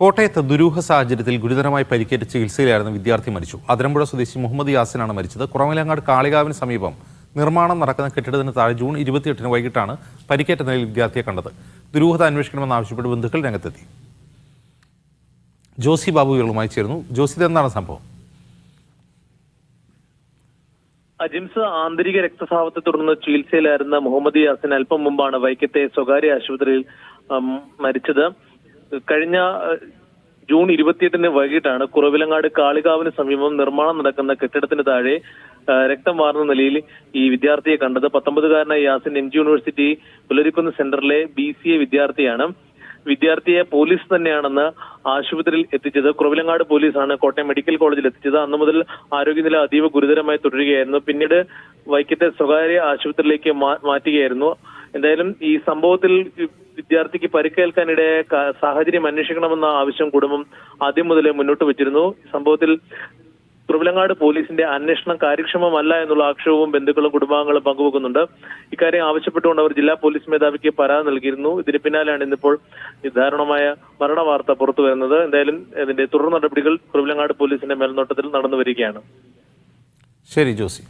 കോട്ടയത്ത് ദുരൂഹ സാഹചര്യത്തിൽ ഗുരുതരമായി പരിക്കേറ്റ് ചികിത്സയിലായിരുന്ന വിദ്യാർത്ഥി മരിച്ചു. അതിരമ്പുഴ സ്വദേശി മുഹമ്മദ് യാസിനാണ് മരിച്ചത്. കുറവിലങ്ങാട് കാളികാവിന് സമീപം നിർമ്മാണം നടക്കുന്ന കെട്ടിടത്തിന് താഴെ ജൂൺ 28 വൈകിട്ടാണ് പരിക്കേറ്റ നിലയിൽ വിദ്യാർത്ഥിയെ കണ്ടത്. ദുരൂഹത അന്വേഷിക്കണമെന്നാവശ്യപ്പെട്ട് ബന്ധുക്കൾ രംഗത്തെത്തി. ജോസി ബാബു വിവരങ്ങളുമായി ചേർന്നു. ജോസി, ഇതെന്താണ് സംഭവം? ജിംസ് ആന്തരിക രക്തസ്രാവത്തെ തുടർന്ന് ചികിത്സയിലായിരുന്ന മുഹമ്മദ് യാസിൻ അല്പം മുമ്പാണ് വൈക്കത്തെ സ്വകാര്യ ആശുപത്രിയിൽ മരിച്ചത്. കഴിഞ്ഞ ജൂൺ 28 വൈകിട്ടാണ് കുറവിലങ്ങാട് കാളികാവിന് സമീപം നിർമ്മാണം നടക്കുന്ന കെട്ടിടത്തിന് താഴെ രക്തം വാർന്ന നിലയിൽ ഈ വിദ്യാർത്ഥിയെ കണ്ടത്. 19-കാരനായ യാസിൻ എം ജി യൂണിവേഴ്സിറ്റി പുലരിക്കുന്ന് സെന്ററിലെ BCA വിദ്യാർത്ഥിയാണ്. വിദ്യാർത്ഥിയെ പോലീസ് തന്നെയാണെന്ന് ആശുപത്രിയിൽ എത്തിച്ചത്. കുറവിലങ്ങാട് പോലീസാണ് കോട്ടയം മെഡിക്കൽ കോളേജിൽ എത്തിച്ചത്. അന്നു മുതൽ ആരോഗ്യനില അതീവ ഗുരുതരമായി തുടരുകയായിരുന്നു. പിന്നീട് വൈക്കത്തെ സ്വകാര്യ ആശുപത്രിയിലേക്ക് മാറ്റുകയായിരുന്നു. എന്തായാലും ഈ സംഭവത്തിൽ വിദ്യാർത്ഥിക്ക് പരിക്കേൽക്കാനിടയായ സാഹചര്യം അന്വേഷിക്കണമെന്ന ആവശ്യം കുടുംബം ആദ്യം മുതലേ മുന്നോട്ട് വെച്ചിരുന്നു. സംഭവത്തിൽ കുറവിലങ്ങാട് പോലീസിന്റെ അന്വേഷണം കാര്യക്ഷമമല്ല എന്നുള്ള ആക്ഷേപവും ബന്ധുക്കളും കുടുംബാംഗങ്ങളും പങ്കുവെക്കുന്നുണ്ട്. ഇക്കാര്യം ആവശ്യപ്പെട്ടുകൊണ്ട് അവർ ജില്ലാ പോലീസ് മേധാവിക്ക് പരാതി നൽകിയിരുന്നു. ഇതിന് പിന്നാലെയാണ് ഇന്നിപ്പോൾ ദാരുണമായ മരണ വാർത്ത പുറത്തു വരുന്നത്. എന്തായാലും ഇതിന്റെ തുടർ നടപടികൾ കുറവിലങ്ങാട് പോലീസിന്റെ മേൽനോട്ടത്തിൽ നടന്നു വരികയാണ്. ശരി ജോസി.